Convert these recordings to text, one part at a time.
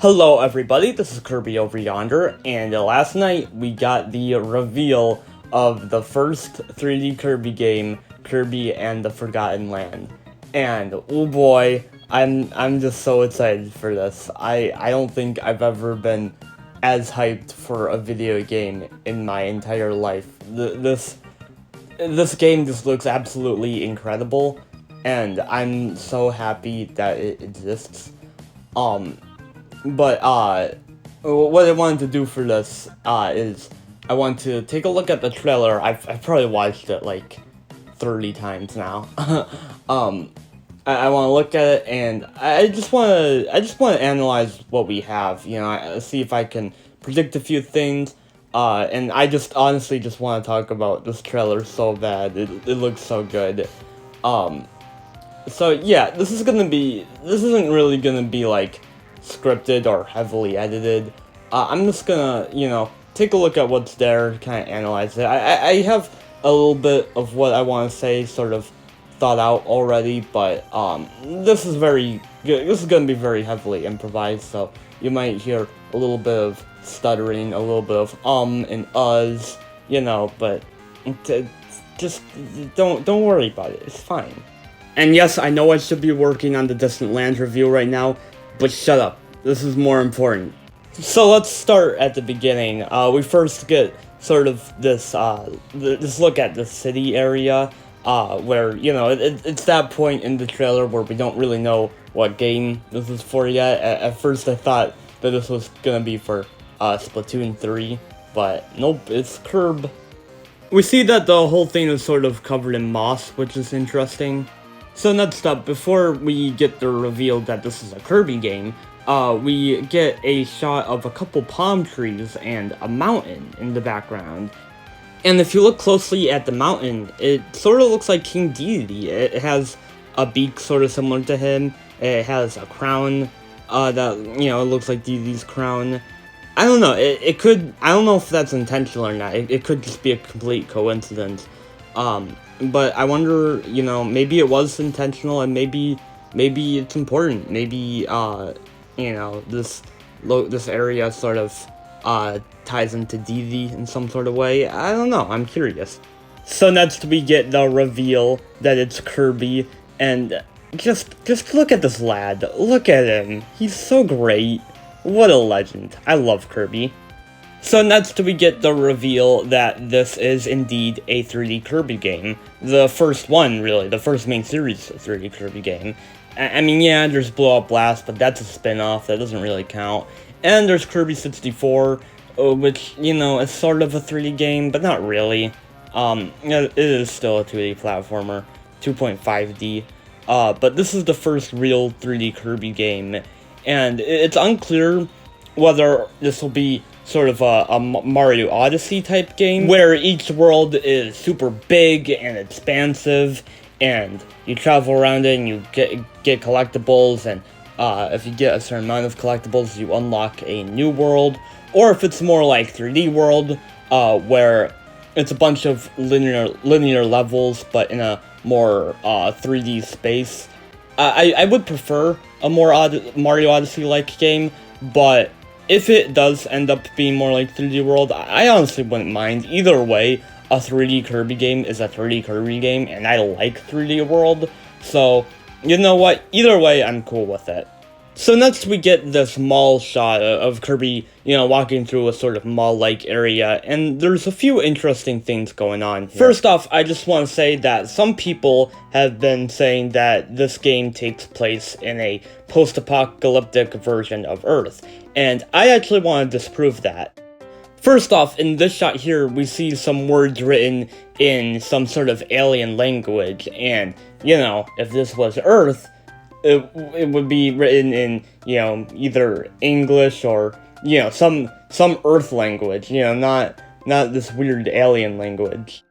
Hello everybody, this is Kirby over yonder, and last night we got the reveal of the first 3D Kirby game, Kirby and the Forgotten Land. And oh boy, I'm just so excited for this. I don't think I've ever been as hyped for a video game in my entire life. This game just looks absolutely incredible, and I'm so happy that it exists. But what I wanted to do for this is I want to take a look at the trailer. I've probably watched it like 30 times now. I want to look at it, and I just want to analyze what we have. You know, see if I can predict a few things. And I just honestly just want to talk about this trailer so bad. It looks so good. So yeah, this isn't really gonna be like scripted or heavily edited. I'm just gonna, take a look at what's there, kind of analyze it. I have a little bit of what I want to say sort of thought out already, but this is very good. This is gonna be very heavily improvised, so you might hear a little bit of stuttering, a little bit of and uhs, but just don't worry about it. It's fine. And yes, I know I should be working on the Distant Lands review right now, but shut up. This is more important. So let's start at the beginning. We first get sort of this look at the city area, where, it's that point in the trailer where we don't really know what game this is for yet. At first I thought that this was gonna be for Splatoon 3, but nope, it's Kirby. We see that the whole thing is sort of covered in moss, which is interesting. So next up, before we get the reveal that this is a Kirby game, we get a shot of a couple palm trees and a mountain in the background. And if you look closely at the mountain, it sort of looks like King Deity. It has a beak sort of similar to him. It has a crown that, it looks like Deity's crown. I don't know, I don't know if that's intentional or not. It could just be a complete coincidence. But I wonder, maybe it was intentional, and maybe it's important. Maybe, this area sort of ties into Deity in some sort of way. I don't know. I'm curious. So next we get the reveal that it's Kirby, and just look at this lad. Look at him. He's so great. What a legend. I love Kirby. So next we get the reveal that this is indeed a 3D Kirby game. The first one, really. The first main series 3D Kirby game. I mean, yeah, there's Blow Up Blast, but that's a spin-off. That doesn't really count. And there's Kirby 64, which, is sort of a 3D game, but not really. It is still a 2D platformer, 2.5D. But this is the first real 3D Kirby game, and it's unclear whether this will be sort of a Mario Odyssey type game, where each world is super big and expansive, and you travel around it and you get collectibles, and if you get a certain amount of collectibles, you unlock a new world, or if it's more like 3D World, where it's a bunch of linear levels, but in a more 3D space. I would prefer a more Mario Odyssey-like game, but if it does end up being more like 3D World, I honestly wouldn't mind. Either way, a 3D Kirby game is a 3D Kirby game, and I like 3D World, so, you know what, either way, I'm cool with it. So next we get this mall shot of Kirby, walking through a sort of mall-like area, and there's a few interesting things going on here. First off, I just want to say that some people have been saying that this game takes place in a post-apocalyptic version of Earth, and I actually want to disprove that. First off, in this shot here, we see some words written in some sort of alien language, and, if this was Earth, it would be written in, either English or, some Earth language, not this weird alien language.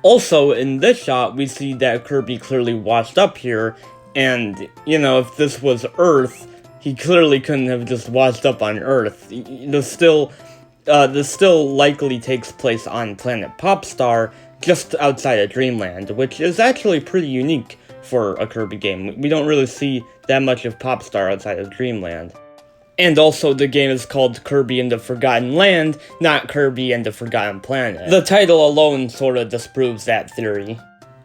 Also, in this shot, we see that Kirby clearly washed up here, and, if this was Earth, he clearly couldn't have just washed up on Earth. This still likely takes place on planet Popstar, just outside of Dreamland, which is actually pretty unique for a Kirby game. We don't really see that much of Popstar outside of Dreamland. And also, the game is called Kirby and the Forgotten Land, not Kirby and the Forgotten Planet. The title alone sort of disproves that theory.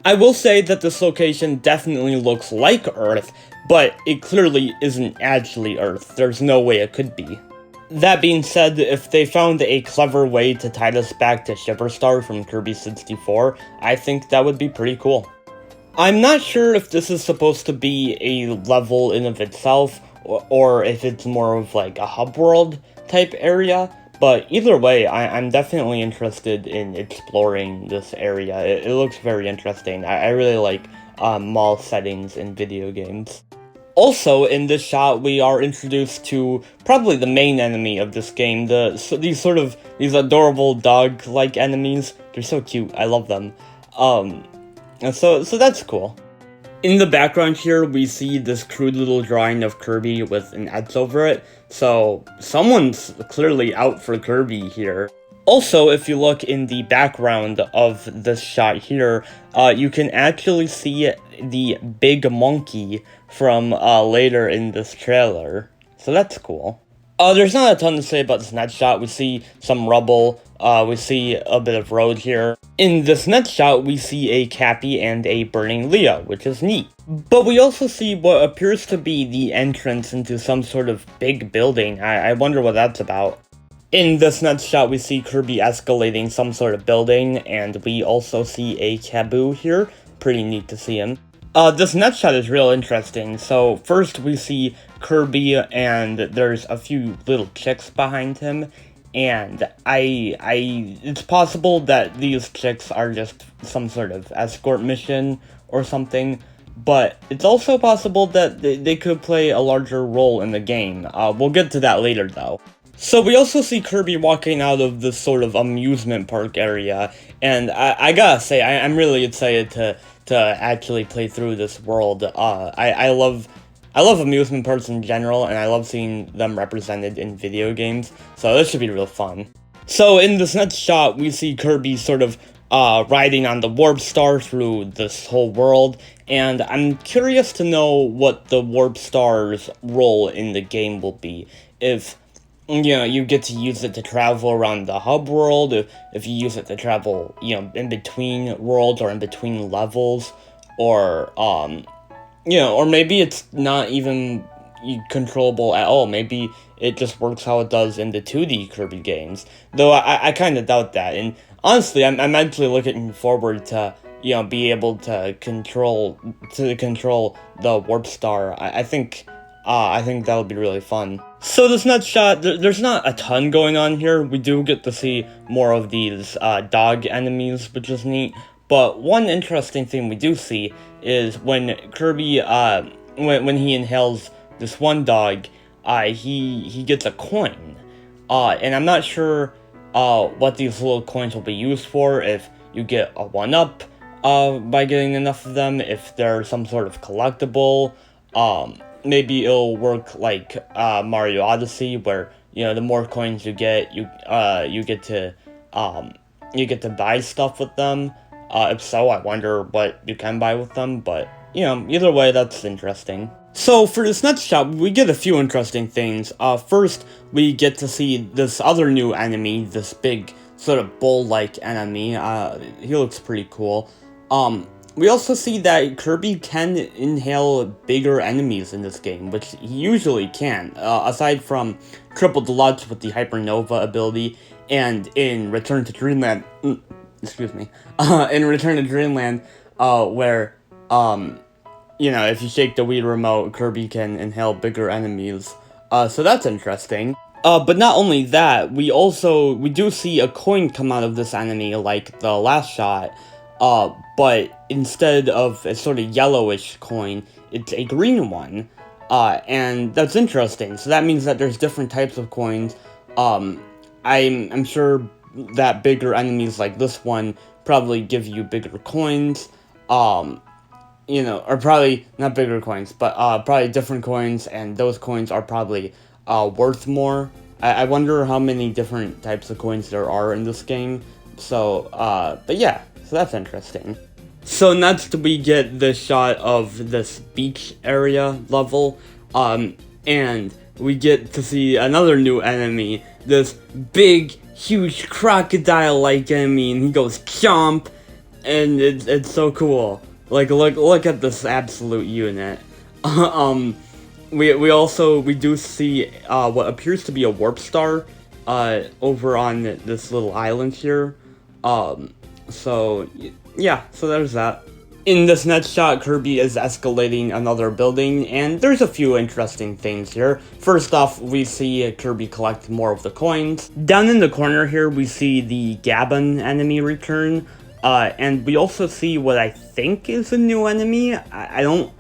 I will say that this location definitely looks like Earth, but it clearly isn't actually Earth. There's no way it could be. That being said, if they found a clever way to tie this back to Shiverstar from Kirby 64, I think that would be pretty cool. I'm not sure if this is supposed to be a level in of itself, or if it's more of like a hub world type area, but either way, I'm definitely interested in exploring this area. It looks very interesting. I really like mall settings in video games. Also, in this shot, we are introduced to probably the main enemy of this game, these adorable dog-like enemies. They're so cute, I love them. So that's cool. In the background here, we see this crude little drawing of Kirby with an X over it, so someone's clearly out for Kirby here. Also, if you look in the background of this shot here, you can actually see the big monkey from later in this trailer, so that's cool. There's not a ton to say about this next shot. We see some rubble, we see a bit of road here. In this next shot, we see a Cappy and a burning Leah, which is neat. But we also see what appears to be the entrance into some sort of big building. I wonder what that's about. In this next shot, we see Kirby escalating some sort of building, and we also see a Kaboo here. Pretty neat to see him. This next shot is real interesting. So first we see Kirby, and there's a few little chicks behind him, and it's possible that these chicks are just some sort of escort mission or something, but it's also possible that they could play a larger role in the game. We'll get to that later though. So we also see Kirby walking out of this sort of amusement park area, and I gotta say, I'm really excited to actually play through this world. I love amusement parks in general, and I love seeing them represented in video games, so this should be real fun. So in this next shot, we see Kirby sort of riding on the Warp Star through this whole world, and I'm curious to know what the Warp Star's role in the game will be. If you get to use it to travel around the hub world, if you use it to travel, in between worlds or in between levels, or, or maybe it's not even controllable at all. Maybe it just works how it does in the 2D Kirby games. Though I kind of doubt that, and honestly, I'm actually looking forward to, be able to control the Warp Star. I think that would be really fun. So this next shot, there's not a ton going on here. We do get to see more of these dog enemies, which is neat. But one interesting thing we do see is when Kirby, when he inhales this one dog, he gets a coin. And I'm not sure what these little coins will be used for, if you get a 1-up by getting enough of them, if they're some sort of collectible. Maybe it'll work like Mario Odyssey, where the more coins you get, you get to buy stuff with them. If so, I wonder what you can buy with them. But either way, that's interesting. So for this next shot, we get a few interesting things. First, we get to see this other new enemy, this big sort of bull-like enemy. He looks pretty cool. We also see that Kirby can inhale bigger enemies in this game, which he usually can, aside from Triple Deluxe with the Hypernova ability, and in Return to Dreamland, where, if you shake the Wii remote, Kirby can inhale bigger enemies, so that's interesting. But not only that, we do see a coin come out of this enemy, like the last shot, but instead of a sort of yellowish coin, it's a green one, and that's interesting. So that means that there's different types of coins. I'm sure that bigger enemies like this one probably give you bigger coins, or probably not bigger coins, but probably different coins, and those coins are probably worth more. I wonder how many different types of coins there are in this game. So, but yeah. So that's interesting. So next we get the shot of this beach area level, and we get to see another new enemy. This big, huge crocodile-like enemy, and he goes chomp, and it's so cool. Like, look at this absolute unit. We do see what appears to be a warp star over on this little island here. So yeah, so there's that. In this next shot, Kirby is escalating another building, and there's a few interesting things here. First off, we see Kirby collect more of the coins. Down in the corner here, we see the Gabbon enemy return, and we also see what I think is a new enemy. I'm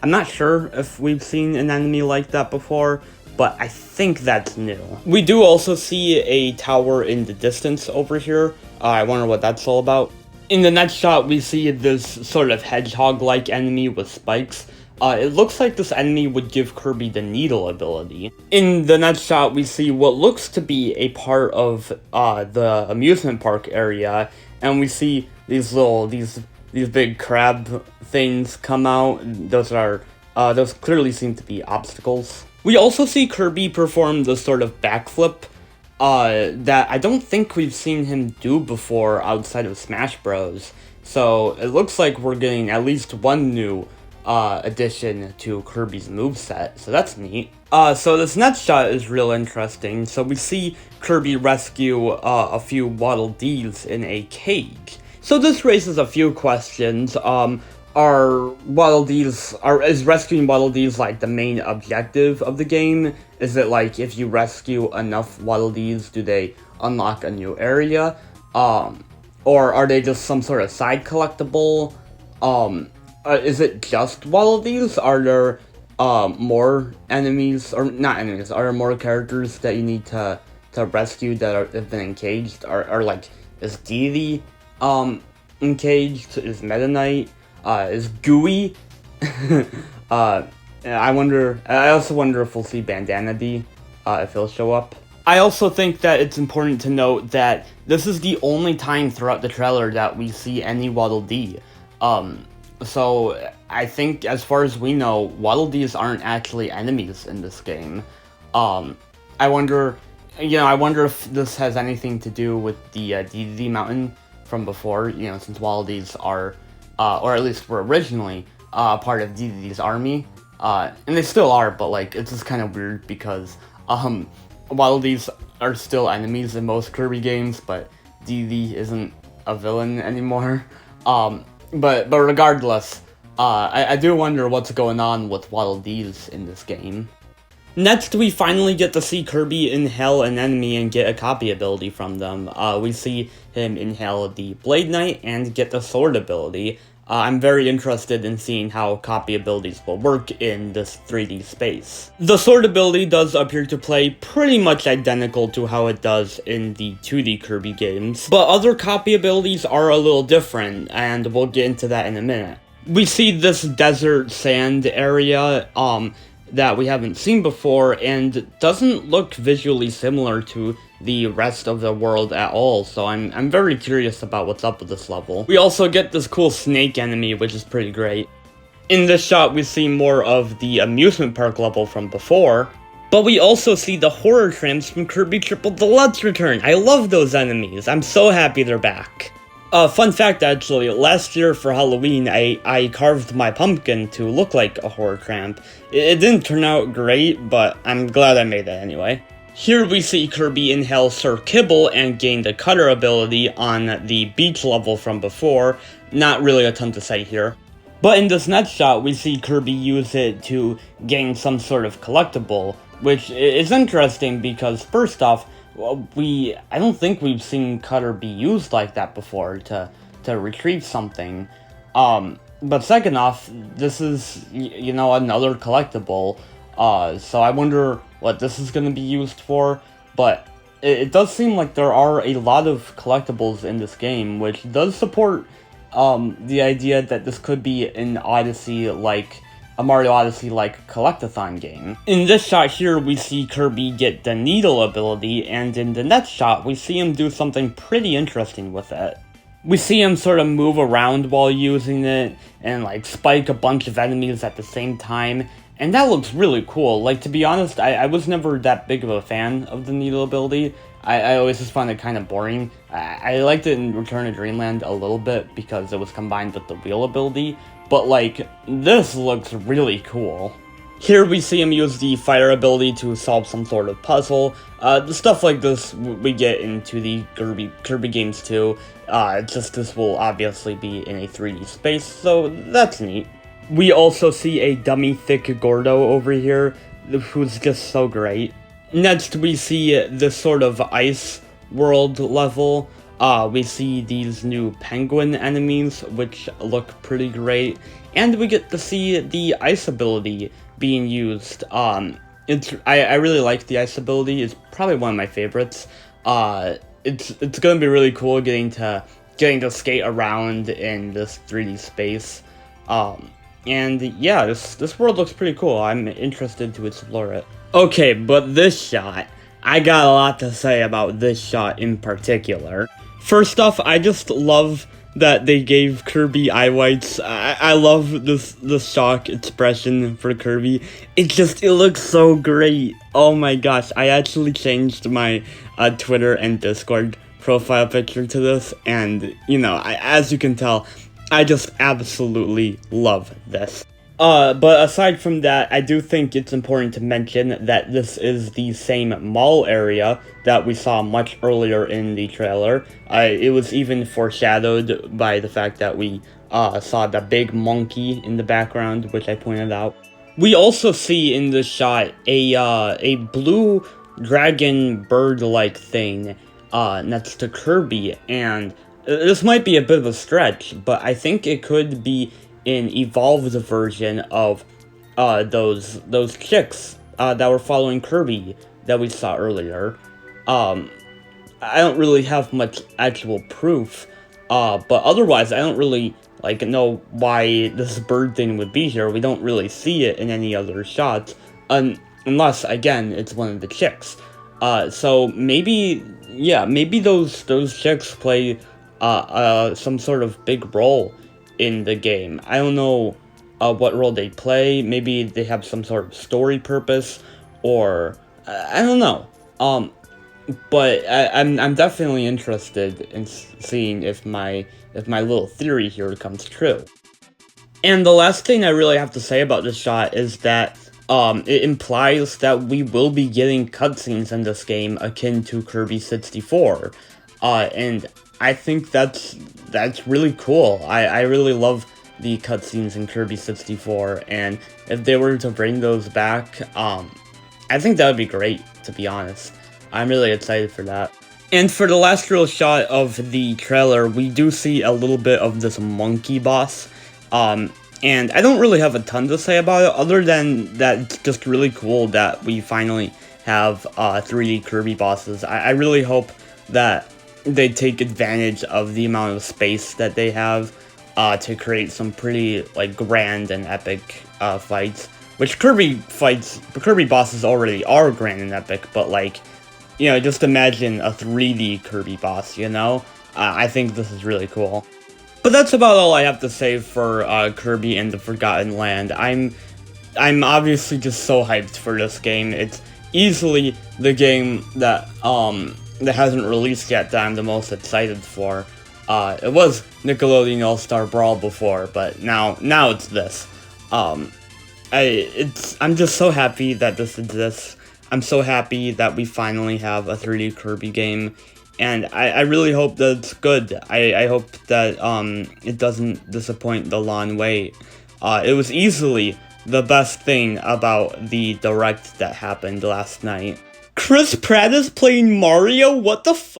not sure if we've seen an enemy like that before, but I think that's new. We do also see a tower in the distance over here. I wonder what that's all about. In the next shot, we see this sort of hedgehog-like enemy with spikes. It looks like this enemy would give Kirby the needle ability. In the next shot, we see what looks to be a part of the amusement park area, and we see these big crab things come out. Those clearly seem to be obstacles. We also see Kirby perform the sort of backflip that I don't think we've seen him do before outside of Smash Bros. So it looks like we're getting at least one new addition to Kirby's moveset, so that's neat. So this next shot is real interesting. So we see Kirby rescue a few Waddle Dees in a cage. So this raises a few questions. Is rescuing Waddle Dees like the main objective of the game? Is it like if you rescue enough Waddle Dees, do they unlock a new area? Or are they just some sort of side collectible? Is it just Waddle Dees? Are there more enemies, or not enemies, are there more characters that you need to rescue that have been encaged? Or like, is Deity encaged? Is Meta Knight? Is Gooey? I also wonder if we'll see Bandana D, if he'll show up. I also think that it's important to note that this is the only time throughout the trailer that we see any Waddle Dee. So I think, as far as we know, Waddle Dees aren't actually enemies in this game. I wonder if this has anything to do with the DDD Mountain from before, since Waddle Dees are, or at least were originally, part of DDD's army. And they still are, but like, it's just kind of weird because Waddle Dees are still enemies in most Kirby games, but DDD isn't a villain anymore. But regardless, I do wonder what's going on with Waddle Dees in this game. Next, we finally get to see Kirby inhale an enemy and get a copy ability from them. We see him inhale the Blade Knight and get the Sword ability. I'm very interested in seeing how copy abilities will work in this 3D space. The Sword ability does appear to play pretty much identical to how it does in the 2D Kirby games, but other copy abilities are a little different, and we'll get into that in a minute. We see this desert sand area, that we haven't seen before, and doesn't look visually similar to the rest of the world at all, so I'm very curious about what's up with this level. We also get this cool snake enemy, which is pretty great. In this shot, we see more of the amusement park level from before, but we also see the horror tramps from Kirby Triple Deluxe return. I love those enemies. I'm so happy they're back. Fun fact, actually, last year for Halloween, I carved my pumpkin to look like a horror tramp. It didn't turn out great, but I'm glad I made it anyway. Here we see Kirby inhale Sir Kibble and gain the Cutter ability on the beach level from before. Not really a ton to say here. But in this next shot, we see Kirby use it to gain some sort of collectible, which is interesting because, first off, I don't think we've seen Cutter be used like that before to retrieve something. But second off, this is, another collectible. So I wonder what this is going to be used for. But it does seem like there are a lot of collectibles in this game, which does support the idea that this could be an a Mario Odyssey-like collectathon game. In this shot here, we see Kirby get the Needle ability, and in the next shot, we see him do something pretty interesting with it. We see him sort of move around while using it, and spike a bunch of enemies at the same time, And that looks really cool. Like, to be honest, I was never that big of a fan of the needle ability. I always just found it kind of boring. I liked it in Return to Dreamland a little bit because it was combined with the wheel ability, but like, this looks really cool. Here we see him use the fire ability to solve some sort of puzzle. The stuff like this we get into the Kirby games too. Just this will obviously be in a 3D space, so that's neat. We also see a dummy thick Gordo over here, who's just so great. Next we see this sort of ice world level. We see these new penguin enemies, which look pretty great. And we get to see the ice ability being used. I really like the ice ability. It's probably one of my favorites. It's gonna be really cool getting to skate around in this 3D space. And yeah, this world looks pretty cool. I'm interested to explore it. Okay, but this shot, I got a lot to say about this shot in particular. First off, I just love that they gave Kirby eye whites. I love the shock expression for Kirby. It looks so great. Oh my gosh, I actually changed my Twitter and Discord profile picture to this, and you know, as you can tell, I just absolutely love this. But aside from that, I do think it's important to mention that this is the same mall area that we saw much earlier in the trailer. It was even foreshadowed by the fact that we saw the big monkey in the background, which I pointed out. We also see in this shot a blue dragon bird-like thing next to Kirby, and this might be a bit of a stretch, but I think it could be an evolved version of those chicks that were following Kirby that we saw earlier. I don't really have much actual proof, but otherwise I don't really know why this bird thing would be here. We don't really see it in any other shots, unless again it's one of the chicks. So maybe those chicks play some sort of big role in the game. I don't know what role they play. Maybe they have some sort of story purpose, or I don't know. But I'm definitely interested in seeing if my little theory here comes true. And the last thing I really have to say about this shot is that it implies that we will be getting cutscenes in this game akin to Kirby 64, and I think that's really cool. I really love the cutscenes in Kirby 64, and if they were to bring those back, I think that would be great, to be honest. I'm really excited for that. And for the last real shot of the trailer, we do see a little bit of this monkey boss, and I don't really have a ton to say about it, other than that it's just really cool that we finally have 3D Kirby bosses. I really hope that they take advantage of the amount of space that they have to create some pretty grand and epic fights. Which Kirby bosses already are grand and epic, but just imagine a 3D Kirby boss. I think this is really cool. But that's about all I have to say for Kirby and the Forgotten Land. I'm obviously just so hyped for this game. It's easily the game that hasn't released yet that I'm the most excited for. It was Nickelodeon All-Star Brawl before, but now it's this. I'm just so happy that this exists. I'm so happy that we finally have a 3D Kirby game, and I really hope that it's good. I hope that it doesn't disappoint the long wait. It was easily the best thing about the Direct that happened last night. Chris Pratt is playing Mario? What the f-